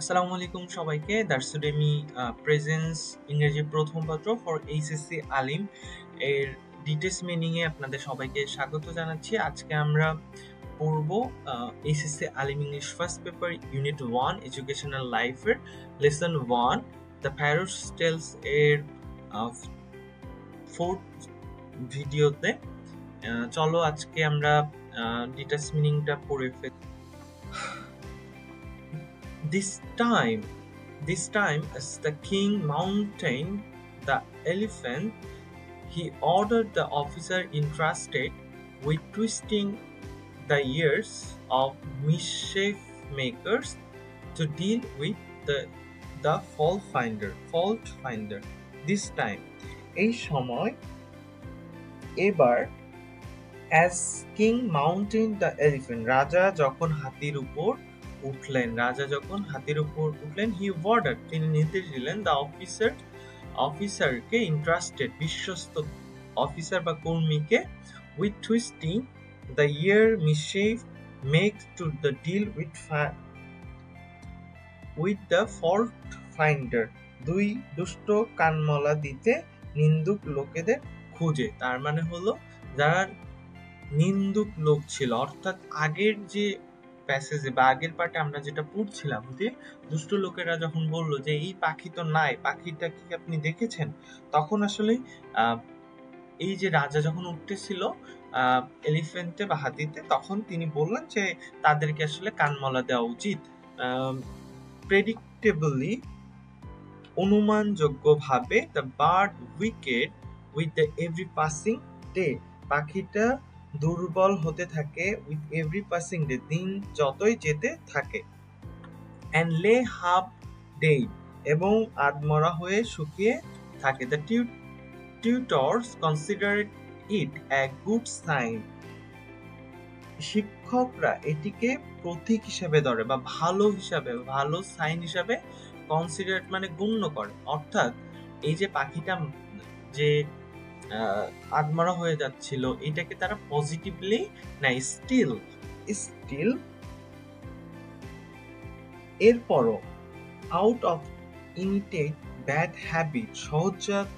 আসসালামু আলাইকুম সবাইকে। দ্যাটসুডেমি প্রেজেন্স ইংরেজি প্রথম পত্র ফর এইচএসসি আলিম এর ডিটেলস মিনিংয়ে আপনাদের সবাইকে স্বাগত জানাচ্ছি। আজকে আমরা পড়ব HSC Alim English first paper unit 1 educational লাইফের লেসন 1 দ্য প্যারোটস টেলস এর ফোর্থ ভিডিওতে। চলো আজকে আমরা ডিটেলস মিনিংটা পড়ে ফেলি। This time, as the king mounted the elephant, he ordered the officer entrusted with twisting the ears of mischief makers to deal with the fault finder. This time, এই সময় এবার as king mounted the elephant, রাজা যখন হাতির উপর উঠলেন, he ordered, তিনি নির্দেশ দিলেন, the অফিসারকে ইন্ট্রাস্টেড, বিশ্বস্ত অফিসার বা কর্মীকে, with twisting the ear mischief make to the deal with the fault finder, দুই দুষ্ট কানমলা দিতে নিন্দুক লোকেদের খুঁজে। তার মানে হলো যারা নিন্দুক লোক ছিল, অর্থাৎ আগের যে প্যাসেজে বা আগের পার্টে আমরা যেটা পড়ছিলাম যে দুষ্ট লোকেরা যখন বললো যে এই পাখি তো নাই, পাখিটা কি আপনি দেখেছেন, তখন আসলে এই যে রাজা যখন উঠতেছিল এলিফ্যান্টে বা হাতিতে, তখন তিনি বললেন যে তাদেরকে আসলে কানমলা দেওয়া উচিত। প্রেডিক্টেবলি, অনুমানযোগ্যভাবে, the bird wicked with the every passing day, পাখিটা দুর্বল হতে থাকে উইথ এভরি পাসিং ডে, দিন যতই যেতে থাকে, অ্যান্ড লে হাফ ডে, এবং আধমরা হয়ে শুকিয়ে থাকে। The tutors considered it a good sign, শিক্ষকরা এটিকে প্রতীক হিসাবে ধরে বা ভালো সাইন হিসাবে কনসিডারেড মানে গণ্য করে। অর্থাৎ এই যে পাখিটা যে আধমরা হয়ে যাচ্ছিল, এটাকে তারা পজিটিভলি নেয়। স্টিল এরপরও out of imitate bad habit, সহজাত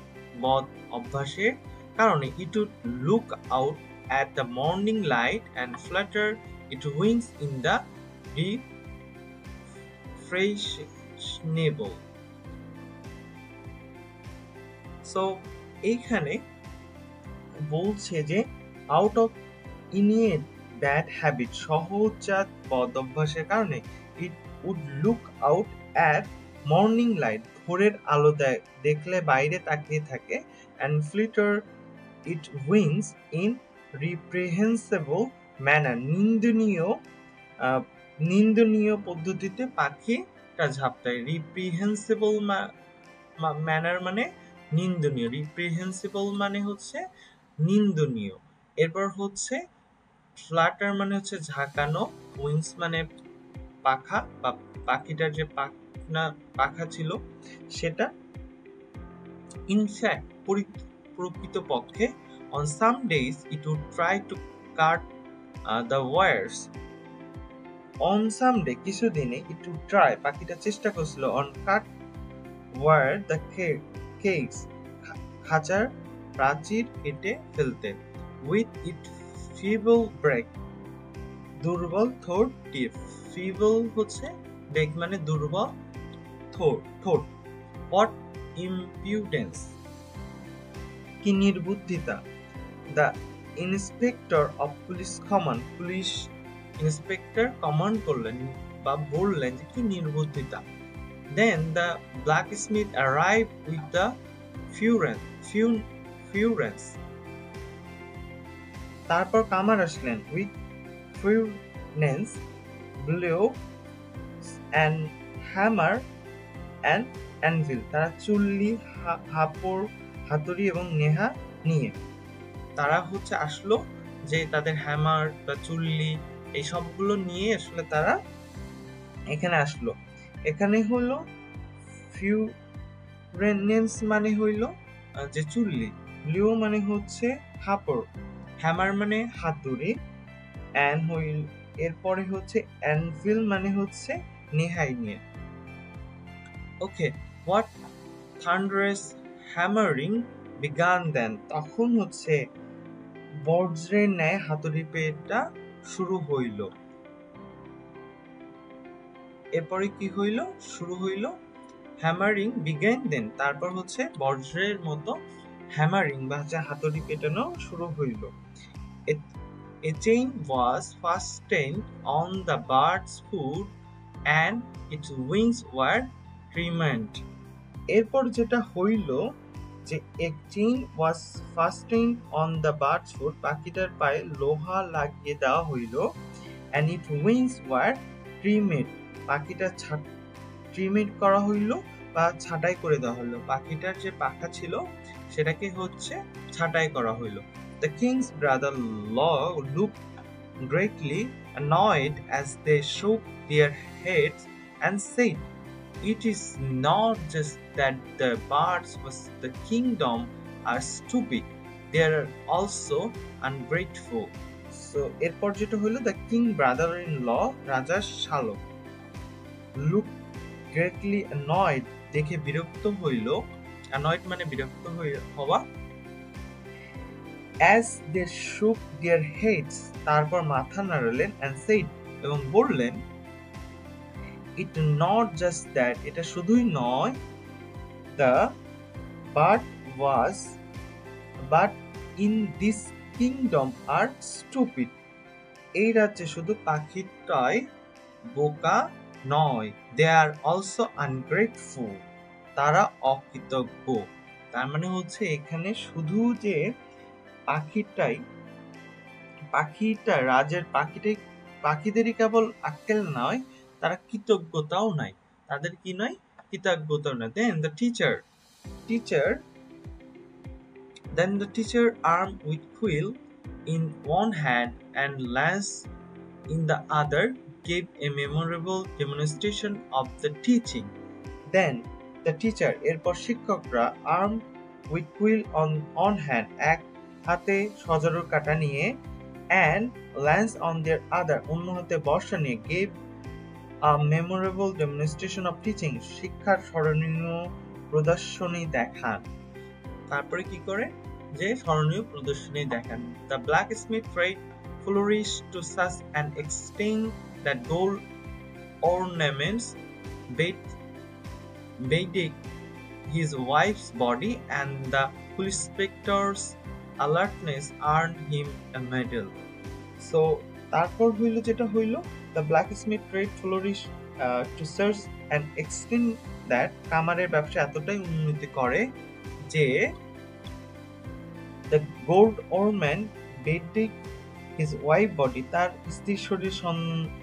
বদ অভ্যাসের কারণে, it would look out at the morning light and flutter its wings in the refreshable. So এইখানে বলছে যে out of innate bad habit, সহজাত বদ অভ্যাসের কারণে, it would look out at morning light, ভোরের আলো দেখলে বাইরে তাকিয়ে থাকে, and flitter it wings in reprehensible manner, নিন্দনীয় পদ্ধতিতে পাখিটা ঝাপটায়। রিপ্রিহেন্সিবল ম্যানার মানে নিন্দনীয়, রিপ্রিহেন্সিবল মানে হচ্ছে নিন্দনীয়। এরপর হচ্ছে ফ্লাটার মানে হচ্ছে ঝাঁকানো, উইংস মানে পাখা বা পাখিটার যে পাখা ছিল সেটা। ইনফ্যাক্ট, প্রকৃতপক্ষে, on some days it would try to cut the wires. On some day, কিছু দিনে, it would try, পাখিটা চেষ্টা করছিল, on cut wire the cakes, খাঁচার প্রাচীর কেটে ফেলতে, with it feeble break, দুর্বল ঠোঁট দিয়ে। feeble হচ্ছে break মানে দুর্বল ঠোঁট। what impudence, কি নির্বুদ্ধিতা। The inspector of police command, police inspector command করলেন বা বললেন যে কি নির্বুদ্ধিতা। Then the blacksmith arrived with the furnace, তারপর কামার আসলেন, with furnace, blows and hammer and anvil, তারা চুল্লি, হাতুড়ি এবং নেহা নিয়ে তারা হচ্ছে আসলো, যে তাদের হ্যামার বা চুল্লি এই সবগুলো নিয়ে আসলে তারা এখানে আসলো। এখানে হলো ফিউরেন্স মানে হইলো যে চুল্লি, ব্লিও মানে হচ্ছে হাপড়, হ্যামার মানে হাতুড়ি, এরপরে হচ্ছে অ্যানভিল মানে হচ্ছে নেহাই নিয়ে। ওকে, হোয়াট থান্ডারাস হ্যামারিং বিগান দেন, তখন হচ্ছে বজ্রের ন্যায় হাতুড়ি পেটা শুরু হইল। এরপরে কি হইল? শুরু হইল হ্যামারিং বিগান দেন, তারপর হচ্ছে বজ্রের মতো হ্যামারিং বা হচ্ছে হাতুড়ি পেটানো শুরু হইল। A chain was fastened on the bird's foot and its wings were trimmed. এরপর যেটা হইল যে a chain was fastened on the bird's foot, পাখিটার পায়ে লোহা লাগিয়ে দেওয়া হইল, and its wings were trimmed, পাখিটা ট্রিমেড করা হইল বা ছাঁটাই করে দেওয়া হলো। পাখিটার যে পাখা ছিল সেটাকে হচ্ছে ছাঁটাই করা হইল। The king's brother-in-law looked greatly annoyed as they shook their heads and said, "It is not just that the birds of the kingdom are stupid, they are also ungrateful." So এরপর যেটা হইল, the king brother-in-law, রাজার শালক, looked greatly annoyed, দেখে বিরক্ত হইল, annoyed মানে বিরক্ত হওয়া, as they shook their heads, তারপর মাথা নাড়ালেন, and said, এবং বললেন, it not just that, এটা শুধুই নয়, the but in this kingdom are stupid, এই রাজ্যে শুধু পাখিটাই বোকা নয়, they are also ungrateful, তারা অকৃতজ্ঞ। তার মানে হচ্ছে এখানে শুধু যে পাখিদেরই কেবল আক্কেল নয়, তারা কৃতজ্ঞতাও নাই, তাদের কি নয়? কৃতজ্ঞতাও নয়। Then the teacher armed with quill in one hand and lance in the other gave a memorable demonstration of the teaching. Then the teacher, এরপর শিক্ষকরা, armed with quill on one hand, এক হাতে সজোরের কাঁটা নিয়ে, and lance on their other, অন্য হাতে বর্শা নিয়ে, gave a memorable demonstration of teaching, শিক্ষার স্মরণীয় প্রদর্শনী দেখান। তারপরে কি করে? যে স্মরণীয় প্রদর্শনী দেখান। The blacksmith trade flourished to such an extent that gold ornaments beaded his wife's body, and the police inspector's alertness earned him a medal. So তারপর হইল যেটা হইল, the blacksmith trade flourished to such an extent that, কামারের ব্যবসা এতটাই উন্নতি করে যে the gold ornament beaded his wife body, তার স্ত্রীর শরীর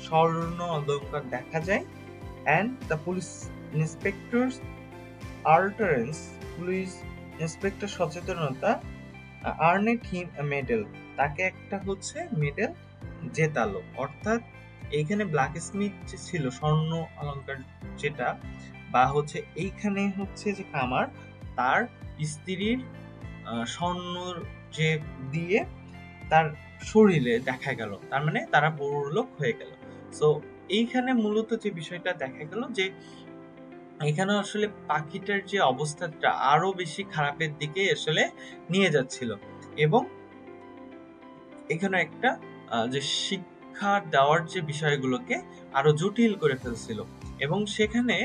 স্বর্ণ অলংকার দেখা যায়, and the police inspector's alertness, police inspector সচেতনতা, earned him a medal, তাকে একটা হচ্ছে মেডেল জেতালো। অর্থাৎ এইখানে ব্ল্যাক স্মিথ যে ছিল, স্বর্ণ অলংকার যেটা, বা হচ্ছে এইখানে হচ্ছে যে কামার, তার স্ত্রীর স্বর্ণ যে দিয়ে তার শরীরে দেখা গেল, তার মানে তারা বড়লোক হয়ে গেল। সো এইখানে মূলত যে বিষয়টা দেখা গেল যে এখানে আসলে পাখিটার যে অবস্থাটা আরো বেশি খারাপের দিকে আসলে নিয়ে যাচ্ছিল, এবং এখানে একটা যে শিক্ষা দেওয়ার যে বিষয়গুলোকে আরো জটিল করে ফেলছিল। এবং সেখানে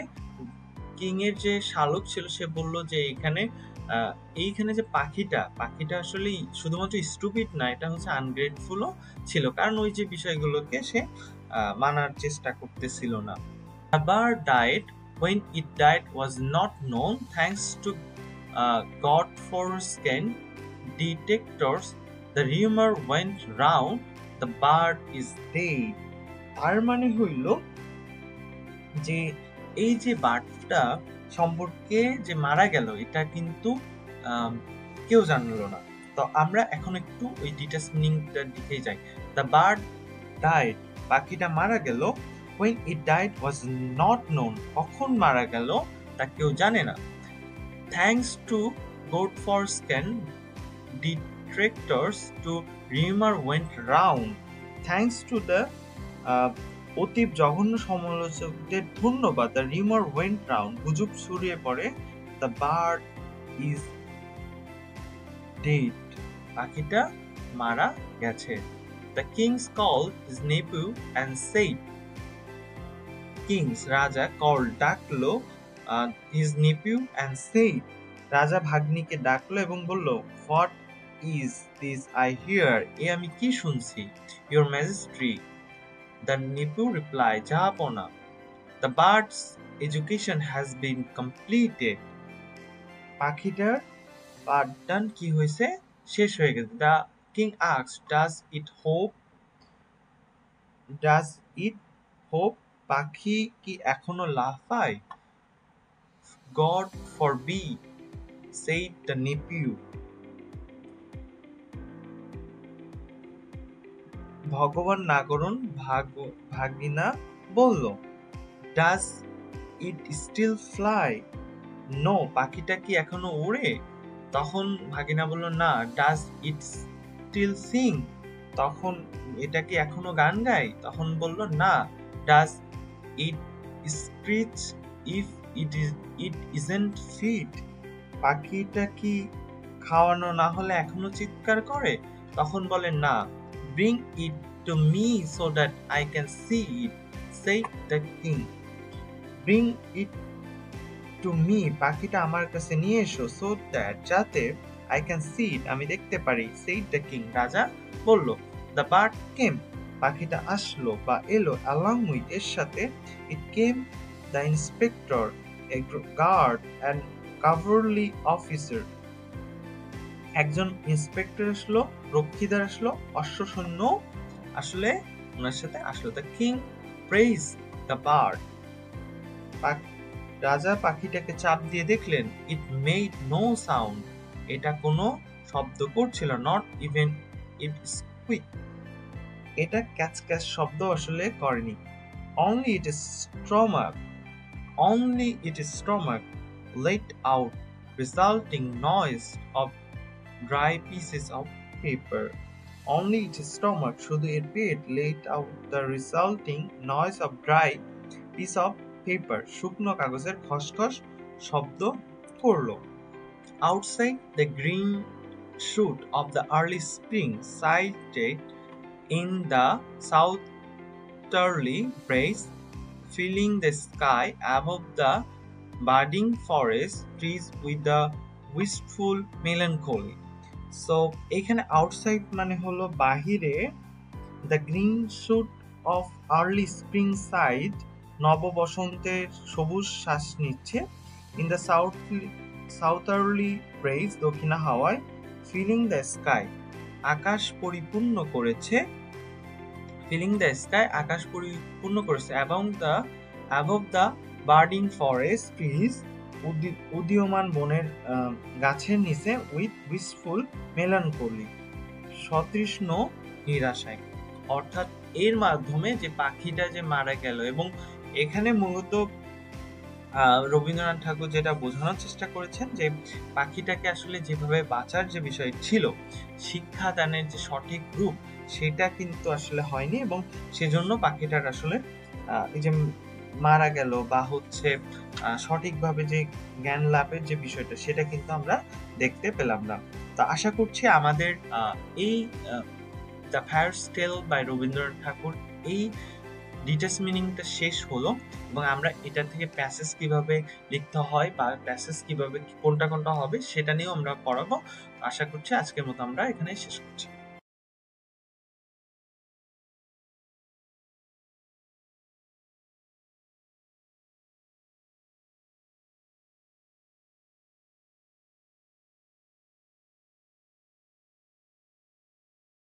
কিং এর যে শালক ছিল, সে বলল যে এইখানে যে পাখিটা আসলে শুধুমাত্র স্টুপিড না, এটা হচ্ছে আনগ্রেটফুলও ছিল, কারণ ওই যে বিষয়গুলোকে সে মানার চেষ্টা করতেছিল না। The bird died. When it died was not known, thanks to God-forsaken detectors. The rumor went round, the bird is dead. তার মানে হইল যে এই যে বার্ডটা সম্পর্কে যে মারা গেল, এটা কিন্তু কেউ জানলো না। তো আমরা এখন একটু ওই ডিটেলস মিনিংটার দিকে যাই। The bird died, পাখিটা মারা গেল। When it died was not known, কখন মারা গেল তা কেউ জানে না। Thanks to God-forsaken detectors, to rumor went round. Thanks to the অতীব জঘন্য সমালোচকদের ধন্যবাদ। দ্য রিউমার ওয়েন্ট রাউন্ড, গুজব ছড়িয়ে পড়ে। দ্য বার্ড ইজ ডেড, পাখিটা মারা গেছে। The kings called his nephew and said, kings রাজা কল্ড ডাকলো, হিজ নেপিউ অ্যান্ড সেইড, রাজা ভাগ্নিকে ডাকলো এবং বলল, what is this I hear, এ আমি কি শুনছি? Your majesty, the nephew reply, জাহাপনা, the birds education has been completed, পাখিটার পাঠদান কি হয়েছে? শেষ হয়ে গেছে। The king asked, does it hop, পাখি কি এখনো লাফায়? God forbid, said the nephew, ভগবান না করুন, ভাগিনা বলল। Does it still fly, no, পাখিটা কি এখনো উড়ে? তখন ভাগিনা বলল, না। ডাজ ইট স্টিল সিং, তখন এটা কি এখনো গান গায়? তখন বলল, না। Does it screech if it isn't feed, পাখিটা কি খাওয়ানো না হলে এখনো চিৎকার করে? তখন বলে, না। Bring it to me so that I can see it, said the king. Bring it to me, পাখিটা আমার কাছে নিয়ে এসো, সো দ্যাট, যাতে, আই ক্যান সি ইট, আমি দেখতে পারি, said the king, রাজা বলল। দ্য বার্ড কেম, পাখিটা আসলো বা এলো, along with, এর সাথে, it came the inspector, a guard and cavalry officer, একজন ইন্সপেক্টর আসলো, রক্ষীদার আসলো, অশ্ব সৈন্য আসলে ওনার সাথে আসলো। The king praise the bird, রাজা পাখিটাকে চাপ দিয়ে দেখলেন, ইট মেড নো সাউন্ড, এটা কোনো শব্দ করছিল, নট ইভেন ইট স্কুইক, এটা ক্যাচ ক্যাচ শব্দ আসলে করেনি। only its stomach let out resulting noise of dry pieces of paper. Only its stomach, শুধু এর পেট, let out the resulting noise of dry piece of paper, শুকনো কাগজের খসখস শব্দ করলো। Outside, the green shoot of the early spring sighted in the southerly breeze, filling the sky above the budding forest trees with the wistful melancholy. So এখানে outside মানে হলো বাহিরে, the green shoot of early spring side, নব বসন্তের সবুজ শ্বাস নিচ্ছে, in the সাউথারলি ব্রেজ, দক্ষিণা হাওয়ায়, ফিলিং দ্য স্কাই, আকাশ পরিপূর্ণ করেছে, ফিলিং দ্য স্কাই, আকাশ পরিপূর্ণ করেছে, above the birding forest trees, উদীয়মান বনের গাছের নিচে, উইথ উইসফুল মেলানকোলি, সতৃষ্ণ নিরাশায়। অর্থাৎ এর মাধ্যমে যে পাখিটা যে মারা গেল, এবং এখানে মূলত রবীন্দ্রনাথ ঠাকুর যেটা বোঝানোর চেষ্টা করেছেন, যে পাখিটাকে আসলে যেভাবে বাঁচার যে বিষয় ছিল, শিক্ষাদানের যে সঠিক রূপ, সেটা কিন্তু আসলে হয়নি, এবং সেজন্য পাখিটার আসলে এই যে মারা গেল বা হচ্ছে সঠিকভাবে যে জ্ঞান লাভের যে বিষয়টা, সেটা কিন্তু আমরা দেখতে পেলাম না। তো আশা করছি আমাদের এই the fires tale by Rabindranath Thakur এই ডিটেলস মিনিংটা শেষ হলো, এবং আমরা এটা থেকে প্যাসেজ কিভাবে লিখতে হয় বা প্যাসেজ কিভাবে কোনটা হবে সেটা নিয়েও আমরা পড়াবো। আশা করছি আজকের মতো আমরা এখানে শেষ করছি।